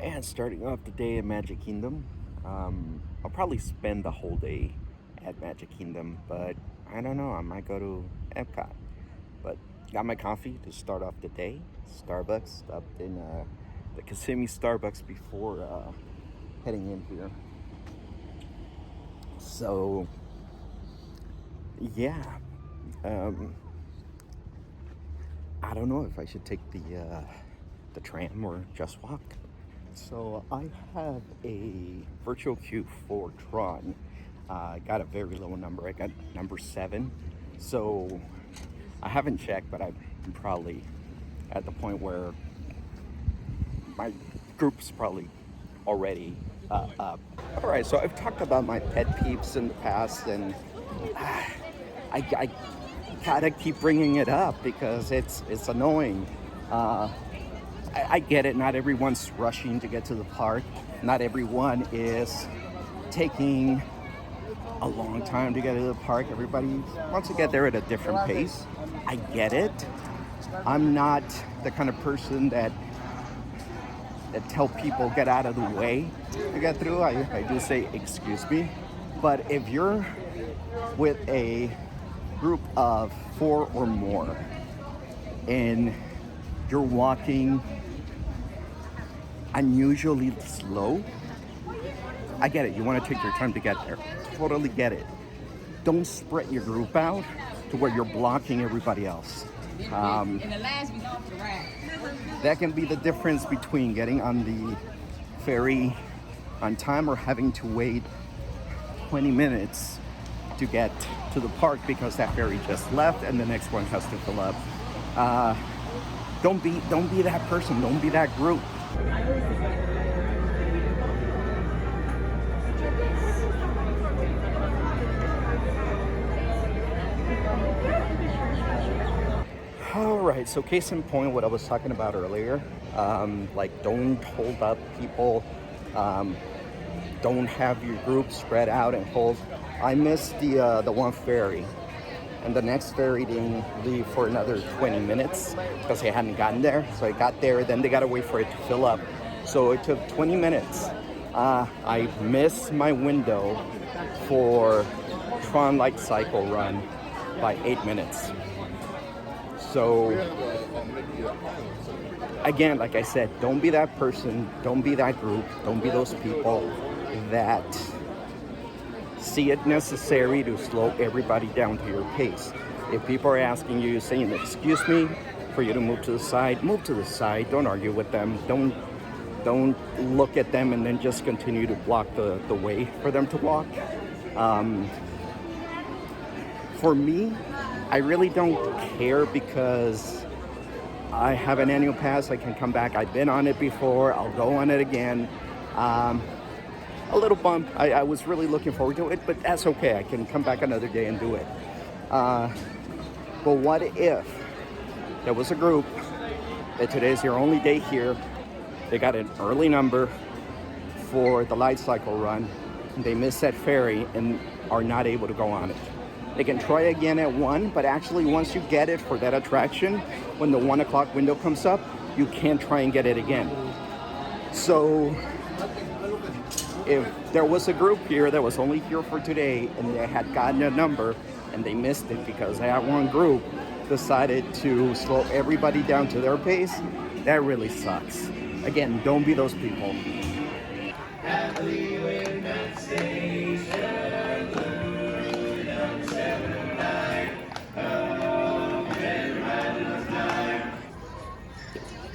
And starting off the day at Magic Kingdom, I'll probably spend the whole day at Magic Kingdom, but I don't know, I might go to Epcot. But got my coffee to start off the day. Starbucks, stopped in the Kissimmee Starbucks before heading in here. So, yeah, I don't know if I should take the tram or just walk. So I have a virtual queue for Tron. I got a very low number. I got number 7. So I haven't checked, but I'm probably at the point where my group's probably already up. All right, so I've talked about my pet peeves in the past, and I gotta keep bringing it up because it's annoying. I get it. Not everyone's rushing to get to the park. Not everyone is taking a long time to get to the park. Everybody wants to get there at a different pace. I get it. I'm not the kind of person that tell people get out of the way to get through. I do say excuse me. But if you're with a group of 4 or more and you're walking unusually slow, I get it. You want to take your time to get there. Totally get it. Don't spread your group out to where you're blocking everybody else. That can be the difference between getting on the ferry on time or having to wait 20 minutes to get to the park because that ferry just left and the next one has to fill up. Don't be that person. Don't be that group. All right, so case in point, what I was talking about earlier, like don't hold up people, don't have your group spread out and hold. I missed the one ferry, and the next ferry didn't leave for another 20 minutes because they hadn't gotten there. So I got there, then they gotta wait for it to fill up. So it took 20 minutes. I missed my window for Tron Light Cycle run by 8 minutes. So again, like I said, don't be that person, don't be that group, don't be those people that see it necessary to slow everybody down to your pace. If people are asking you, saying, excuse me, for you to move to the side, move to the side. Don't argue with them. Don't look at them and then just continue to block the way for them to walk. For me, I really don't care because I have an annual pass. I can come back. I've been on it before. I'll go on it again. A little bump. I was really looking forward to it, but that's okay. I can come back another day and do it. But what if there was a group that today's their only day here? They got an early number for the light cycle run. They missed that ferry and are not able to go on it. They can try again at 1, but actually once you get it for that attraction, when the 1 o'clock window comes up, you can't try and get it again. So if there was a group here that was only here for today and they had gotten a number and they missed it because that one group decided to slow everybody down to their pace, that really sucks. Again, don't be those people.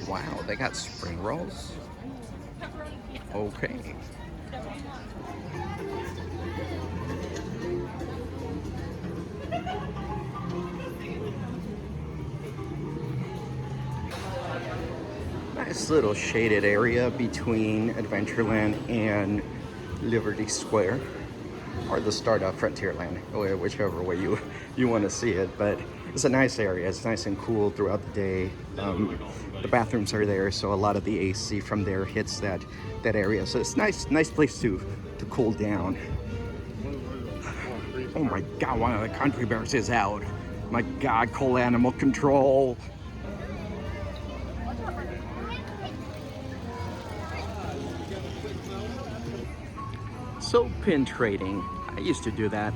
Wow, they got spring rolls? Okay. Nice little shaded area between Adventureland and Liberty Square, or the Stardust Frontierland, whichever way you want to see it. But it's a nice area. It's nice and cool throughout the day. The bathrooms are there, so a lot of the AC from there hits that area. So it's nice place to cool down. Oh my God, one of the Country Bears is out. My God, cool animal control. So pin trading, I used to do that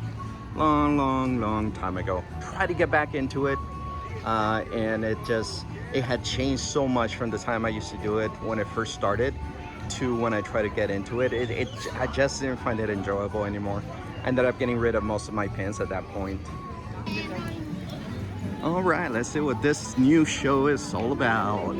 long time ago. Try to get back into it, and it had changed so much from the time I used to do it when it first started to when I try to get into it. I just didn't find it enjoyable anymore. I ended up getting rid of most of my pins at that point. All right, let's see what this new show is all about.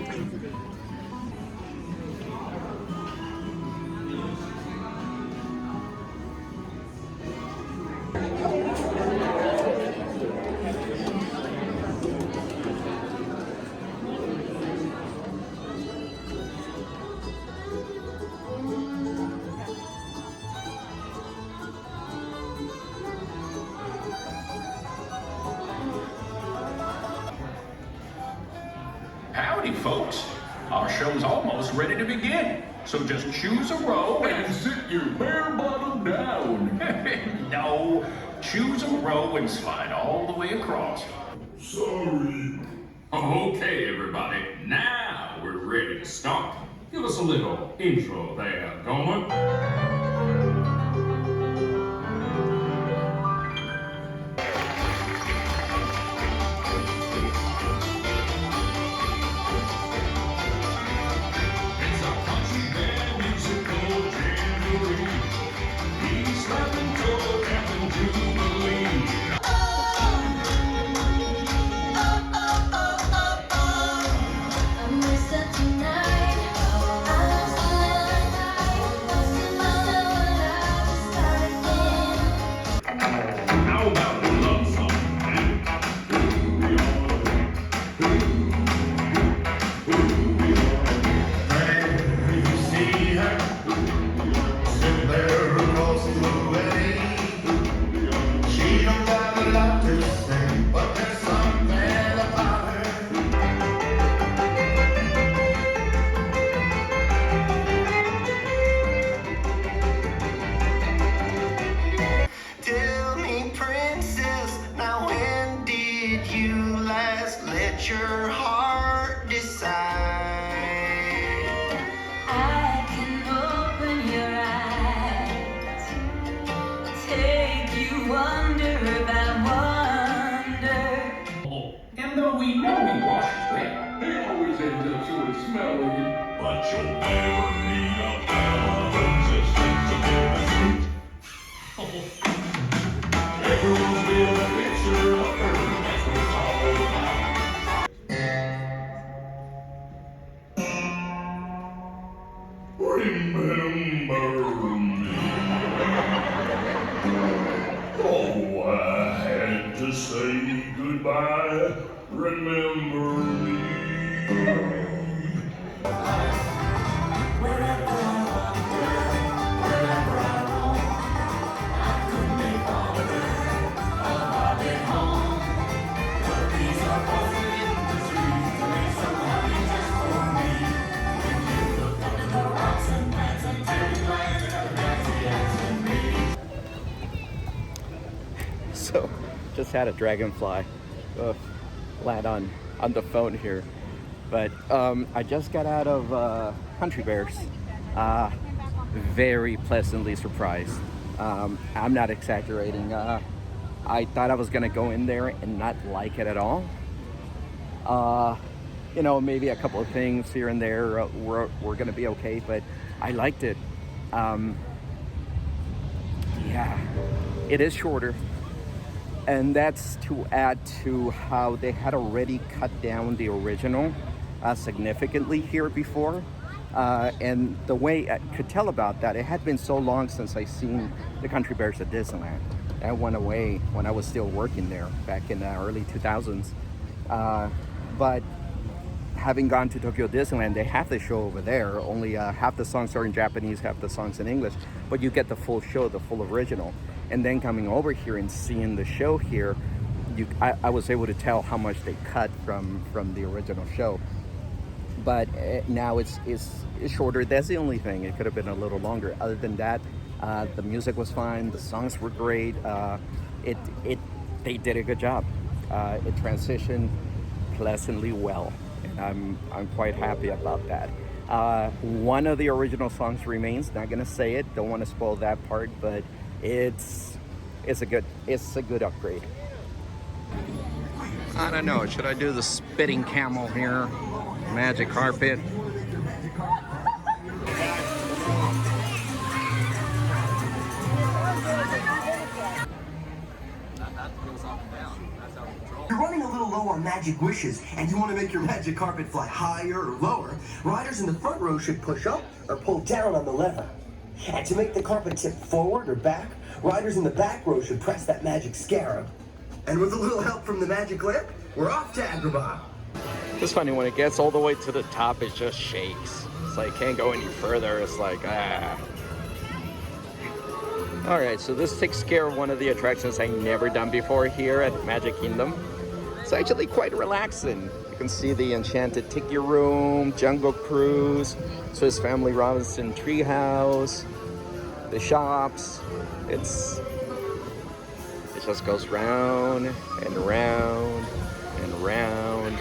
Howdy, folks. Our show's almost ready to begin. So just choose a row and sit your bare bottom down. No, choose a row and slide all the way across. Sorry. Okay, everybody. Now we're ready to start. Give us a little intro there, Gomer. It's a Country Bear Musical Jamboree. He's laughing toward Captain Jubilee. How about the love song? When you see her sit there across the way, she don't have a lot to say, but there's something about her. Tell me, princess, now when did you last let your heart decide? I can open your eyes, take you wonder by wonder. And though we know he washes well, he always ends up sort of smelly. But you'll never meet a balance as sensitive as sweet. Everyone's been a picture of her, that's what it's all about. Remember me. Oh, I had to say goodbye. Remember me. So, just had a dragonfly land on the phone here. But I just got out of Country Bears. Very pleasantly surprised. I'm not exaggerating. I thought I was gonna go in there and not like it at all. You know, maybe a couple of things here and there were gonna be okay, but I liked it. Yeah, it is shorter. And that's to add to how they had already cut down the original significantly here before. And the way I could tell about that, it had been so long since I seen the Country Bears at Disneyland. That went away when I was still working there back in the early 2000s. But having gone to Tokyo Disneyland, they have the show over there. Only half the songs are in Japanese, half the songs in English. But you get the full show, the full original. And then coming over here and seeing the show here, I was able to tell how much they cut from the original show. But now it's shorter. That's the only thing. It could have been a little longer. Other than that, the music was fine. The songs were great. They did a good job. It transitioned pleasantly well, and I'm quite happy about that. One of the original songs remains. Not gonna say it. Don't want to spoil that part, but it's a good upgrade. I don't know. Should I do the spitting camel here? Magic carpet. You're running a little low on magic wishes, and you want to make your magic carpet fly higher or lower. Riders in the front row should push up or pull down on the lever. And to make the carpet tip forward or back, riders in the back row should press that magic scarab. And with a little help from the magic lamp, we're off to Agrabah. It's funny, when it gets all the way to the top, it just shakes. It's like, can't go any further. It's like, ah. All right, so this takes care of one of the attractions I never done before here at Magic Kingdom. It's actually quite relaxing. You can see the Enchanted Tiki Room, Jungle Cruise, Swiss Family Robinson Treehouse, the shops. It just goes round and round and round.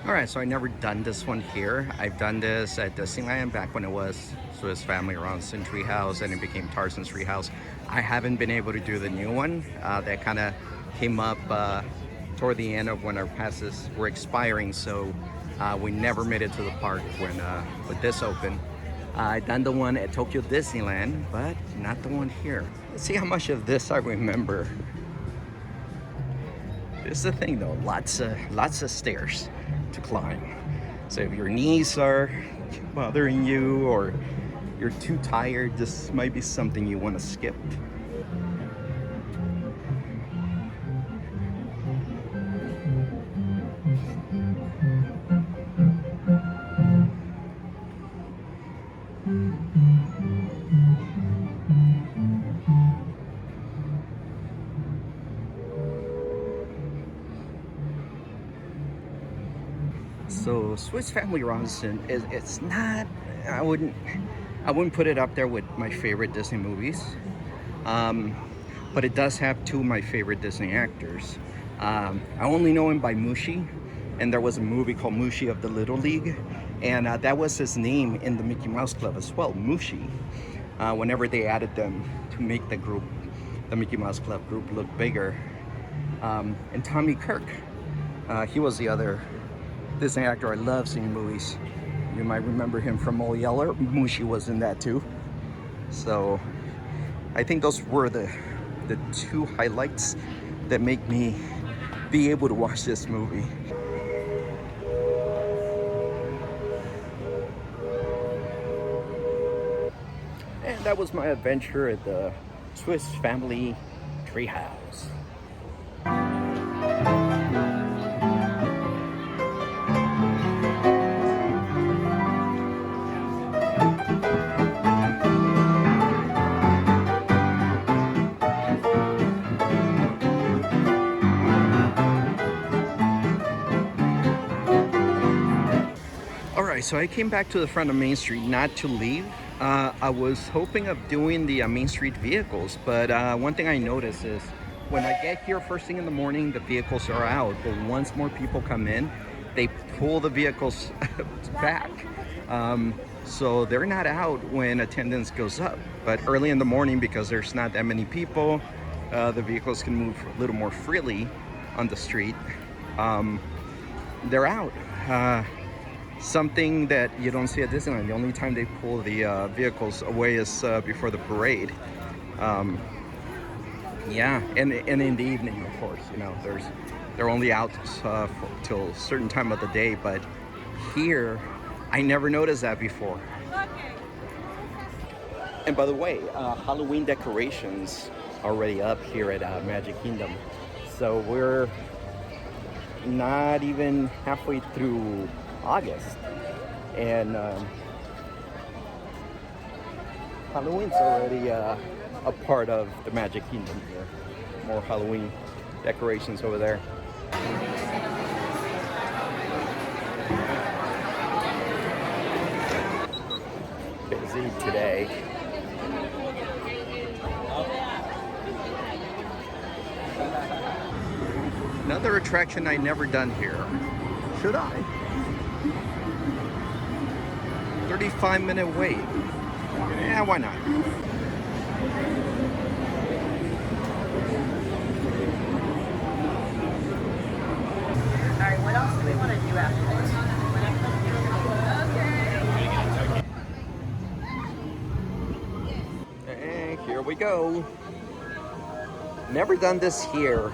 All right, so I never done this one here. I've done this at Disneyland back when it was Swiss Family Robinson Treehouse and it became Tarzan's Treehouse. I haven't been able to do the new one. That kind of came up toward the end of when our passes were expiring, so we never made it to the park when this opened. I done the one at Tokyo Disneyland, but not the one here. Let's see how much of this I remember. This is the thing though, lots of stairs to climb. So if your knees are bothering you or you're too tired, this might be something you want to skip. So Swiss Family Robinson it's not, I wouldn't put it up there with my favorite Disney movies, but it does have two of my favorite Disney actors. I only know him by Mushi, and there was a movie called Mushi of the Little League, and that was his name in the Mickey Mouse Club as well, Mushi. Whenever they added them to make the Mickey Mouse Club group look bigger. And Tommy Kirk, he was the other Disney actor I love seeing movies. You might remember him from Old Yeller. Mushi was in that too. So I think those were the two highlights that make me be able to watch this movie. And that was my adventure at the Swiss Family Treehouse. So I came back to the front of Main Street not to leave. I was hoping of doing the Main Street vehicles, but one thing I noticed is when I get here first thing in the morning, the vehicles are out, but once more people come in, they pull the vehicles back. So they're not out when attendance goes up, but early in the morning, because there's not that many people, the vehicles can move a little more freely on the street. They're out. Something that you don't see at Disneyland. The only time they pull the vehicles away is before the parade. Yeah, and in the evening, of course. You know, they're only out till a certain time of the day. But here, I never noticed that before. And by the way, Halloween decorations already up here at Magic Kingdom. So we're not even halfway through August, and Halloween's already a part of the Magic Kingdom here. More Halloween decorations over there. Busy today. Another attraction I never done here. Should I? 35-minute wait. Yeah, why not? Alright, what else do we want to do after this? And here we go. Never done this here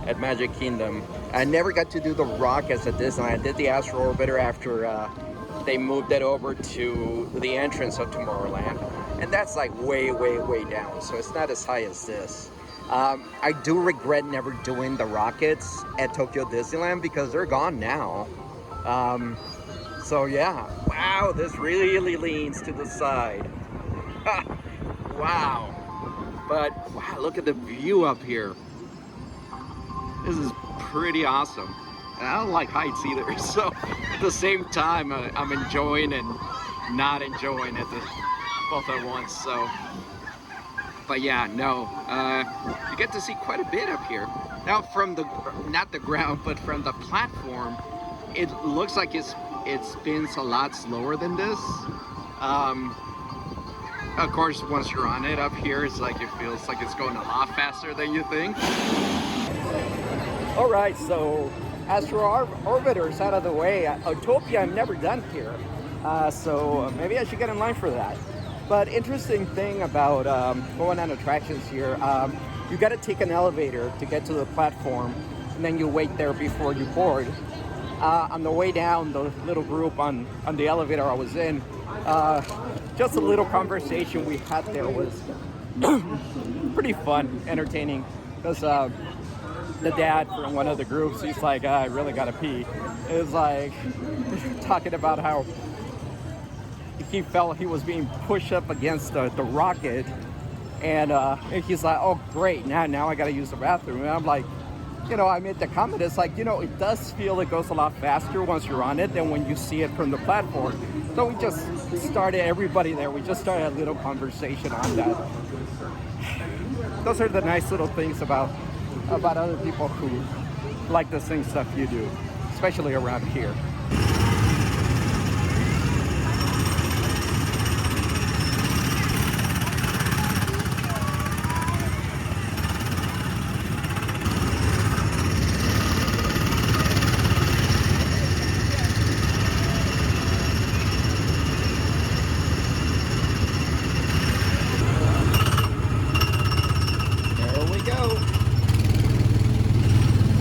at Magic Kingdom. I never got to do the rock as a Disney. I did the Astro Orbiter after they moved it over to the entrance of Tomorrowland. And that's like way, way, way down. So it's not as high as this. I do regret never doing the rockets at Tokyo Disneyland because they're gone now. So yeah, wow, this really leans to the side. Wow. But wow, look at the view up here. This is pretty awesome. And I don't like heights either, so at the same time, I'm enjoying and not enjoying it both at once. So, but yeah, no, you get to see quite a bit up here. Now, from not the ground, but from the platform, it looks like it spins a lot slower than this. Of course, once you're on it up here, it's like it feels like it's going a lot faster than you think. All right, so Astro Orbiter's out of the way. Autopia I've never done here, so maybe I should get in line for that. But interesting thing about going on attractions here, you got to take an elevator to get to the platform, and then you wait there before you board. On the way down, the little group on the elevator I was in, just a little conversation we had there was pretty fun, entertaining, because the dad from one of the groups, he's like, I really gotta pee. It was like talking about how he felt he was being pushed up against the rocket, and he's like, oh great, now I gotta use the bathroom. And I'm like, I made the comment, it's like, it does feel it goes a lot faster once you're on it than when you see it from the platform. So we just started, everybody there, we just started a little conversation on that. Those are the nice little things about other people who like the same stuff you do, especially around here.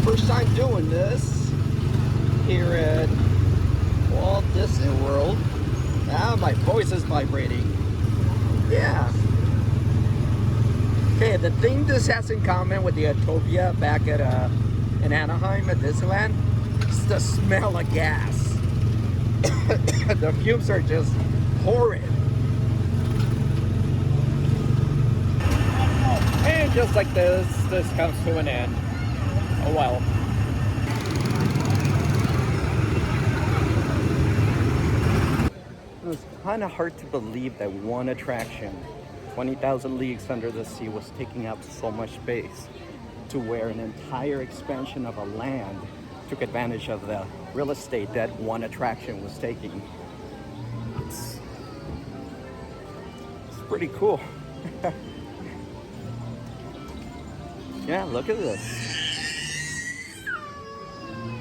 First time doing this here at Walt Disney World. Now my voice is vibrating. Yeah. Okay, the thing this has in common with the Autopia back at in Anaheim at Disneyland is the smell of gas. The fumes are just horrid. And just like this comes to an end. Oh well. It was kind of hard to believe that one attraction, 20,000 Leagues Under the Sea, was taking up so much space, to where an entire expansion of a land took advantage of the real estate that one attraction was taking. It's pretty cool. Yeah, look at this.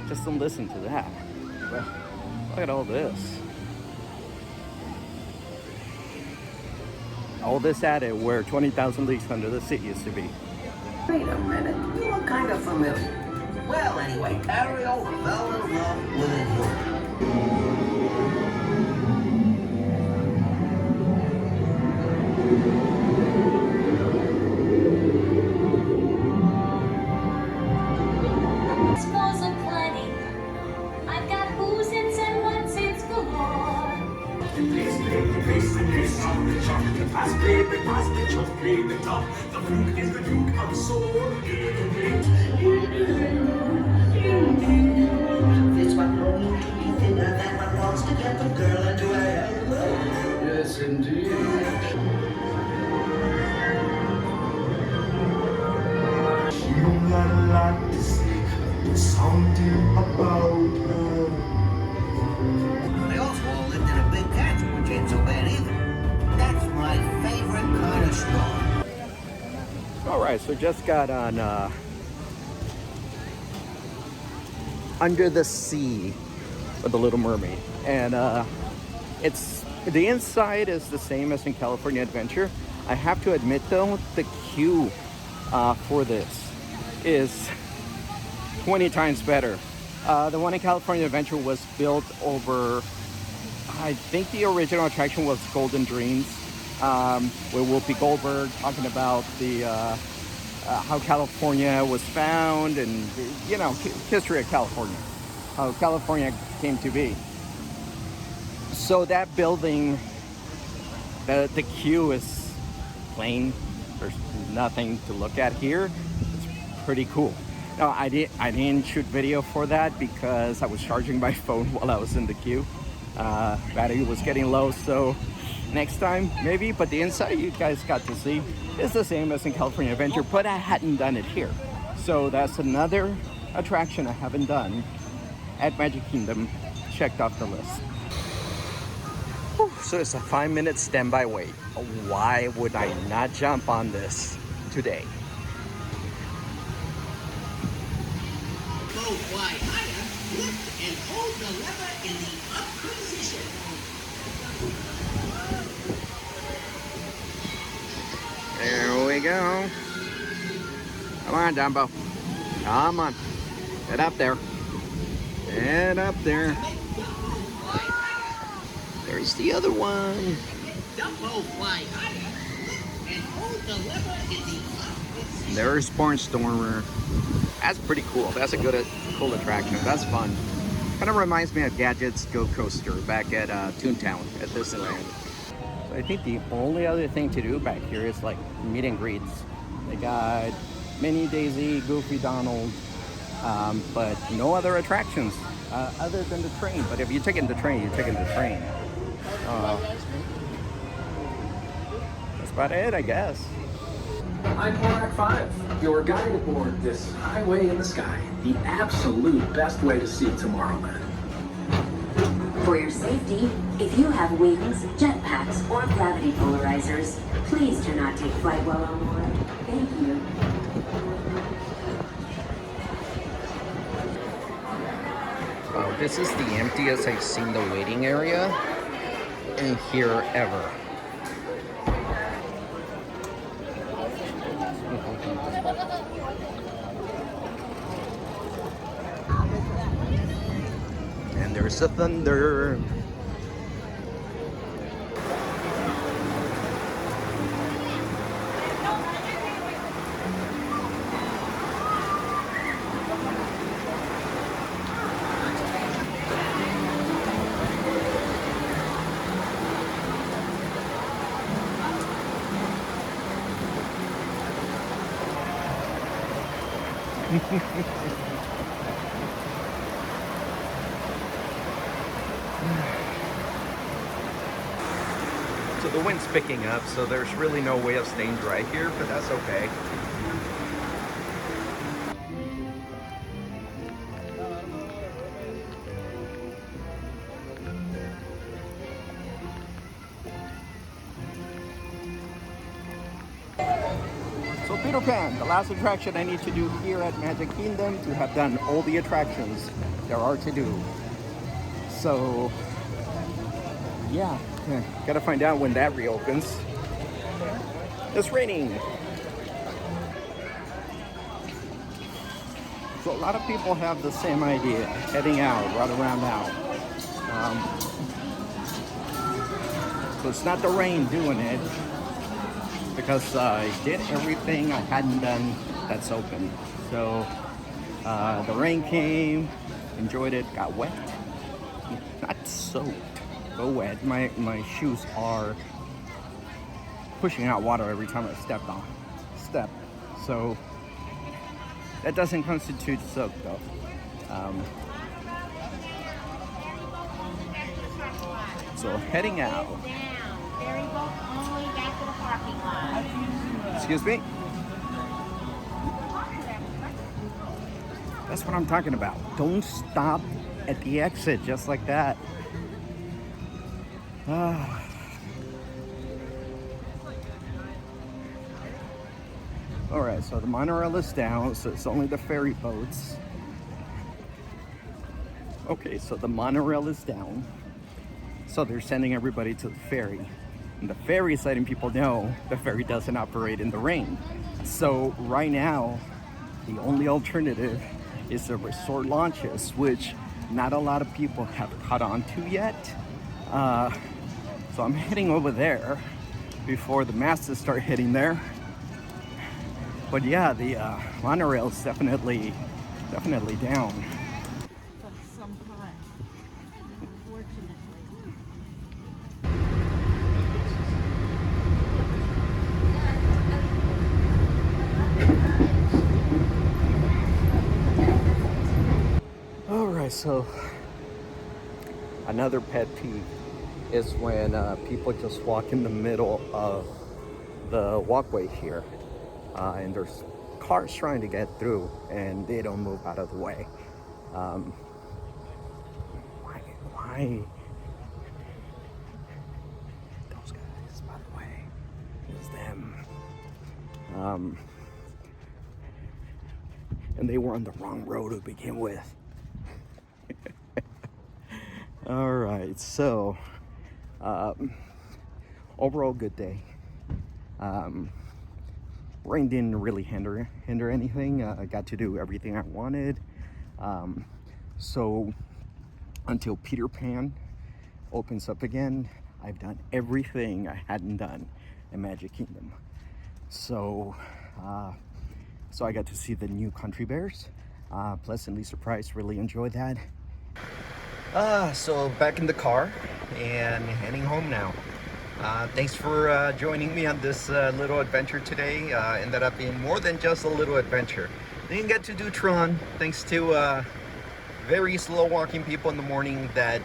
Just don't listen to that. Look at all this. All this added where 20,000 Leagues Under the Sea used to be. Wait a minute, you look kind of familiar. Well, anyway, Ariel fell in love with a human. S'mores aplenty. I've got who's its and what's its galore. The fruit is the Duke of Soul. It's what no need to be thinner than one wants to get the girl into a hell. Yes, indeed. You got a lot to say. There's something about her. They also all lived in a big catch. get too bad either. That's my favorite kind of storm. All right, so just got on Under the Sea with the Little Mermaid, and it's the inside is the same as in California Adventure. I have to admit though, the queue for this is 20 times better. The one in California Adventure was built over, I think the original attraction was Golden Dreams, with Whoopi Goldberg talking about the how California was found, and you know, history of California, how California came to be. So that building, the queue is plain. There's nothing to look at here. It's pretty cool. No, I didn't shoot video for that because I was charging my phone while I was in the queue. Battery was getting low, so next time maybe. But the inside you guys got to see is the same as in California Adventure, but I hadn't done it here. So that's another attraction I haven't done at Magic Kingdom, checked off the list. Whew, so it's a 5-minute standby wait. Why would I not jump on this today? Go fly higher, lift and hold the lever in the up position. There we go. Come on, Dumbo. Come on. Get up there. Get up there. There's the other one. Dumbo fly higher, lift and hold the lever in the up position. There's Barnstormer. That's pretty cool. That's a cool attraction. That's fun. Kind of reminds me of Gadget's Go Coaster back at Toontown at Disneyland. So I think the only other thing to do back here is like meet and greets. They got Minnie, Daisy, Goofy, Donald, but no other attractions other than the train. But if you're taking the train, you're taking the train. That's about it, I guess. I'm Borak 5, your guide aboard this highway in the sky. The absolute best way to see Tomorrowland. For your safety, if you have wings, jetpacks, or gravity polarizers, please do not take flight while on board. Thank you. Wow, this is the emptiest I've seen the waiting area in here ever. And there's the thunder. So the wind's picking up, so there's really no way of staying dry here, but that's okay. So Peter Pan, the last attraction I need to do here at Magic Kingdom to have done all the attractions there are to do. So yeah, gotta find out when that reopens. It's raining. So a lot of people have the same idea, heading out right around now. So it's not the rain doing it, because I did everything I hadn't done that's open. So the rain came, enjoyed it, got wet, not soaked, but wet. My shoes are pushing out water every time I step. So that doesn't constitute soak though. So heading out. Excuse me? That's what I'm talking about. Don't stop at the exit just like that. Alright, so the monorail is down, so it's only the ferry boats. Okay, so the monorail is down. So they're sending everybody to the ferry. And the ferry is letting people know the ferry doesn't operate in the rain. So right now, the only alternative is the resort launches, which not a lot of people have caught on to yet. So I'm heading over there before the masses start hitting there. But yeah, the monorail is definitely down. For some time, unfortunately. All right, so another pet peeve is when people just walk in the middle of the walkway here, and there's cars trying to get through, and they don't move out of the way. Why? Those guys, by the way, it's them. And they were on the wrong road to begin with. All right, so overall good day. Rain didn't really hinder anything. I got to do everything I wanted. So until Peter Pan opens up again, I've done everything I hadn't done in Magic Kingdom. So I got to see the new Country Bears. Pleasantly surprised, really enjoyed that. So back in the car and heading home now. Thanks for joining me on this little adventure today. Ended up being more than just a little adventure. Didn't get to do Tron thanks to very slow walking people in the morning that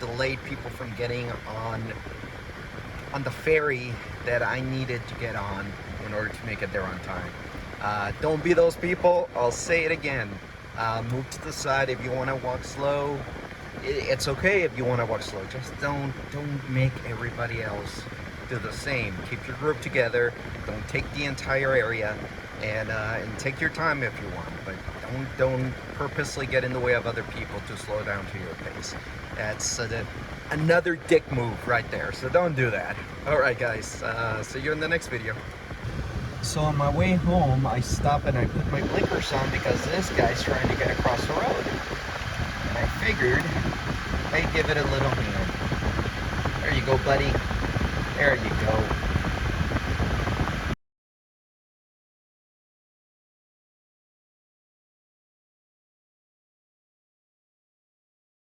delayed people from getting on the ferry that I needed to get on in order to make it there on time. Don't be those people. I'll say it again. Move to the side if you want to walk slow. It's okay if you want to walk slow. Just don't make everybody else do the same. Keep your group together. Don't take the entire area, and take your time if you want. But don't purposely get in the way of other people to slow down to your pace. That's another dick move right there. So don't do that. All right, guys. See you in the next video. So on my way home, I stop and I put my blinkers on because this guy's trying to get across the road. And I figured I'd give it a little hand. There you go, buddy. There you go.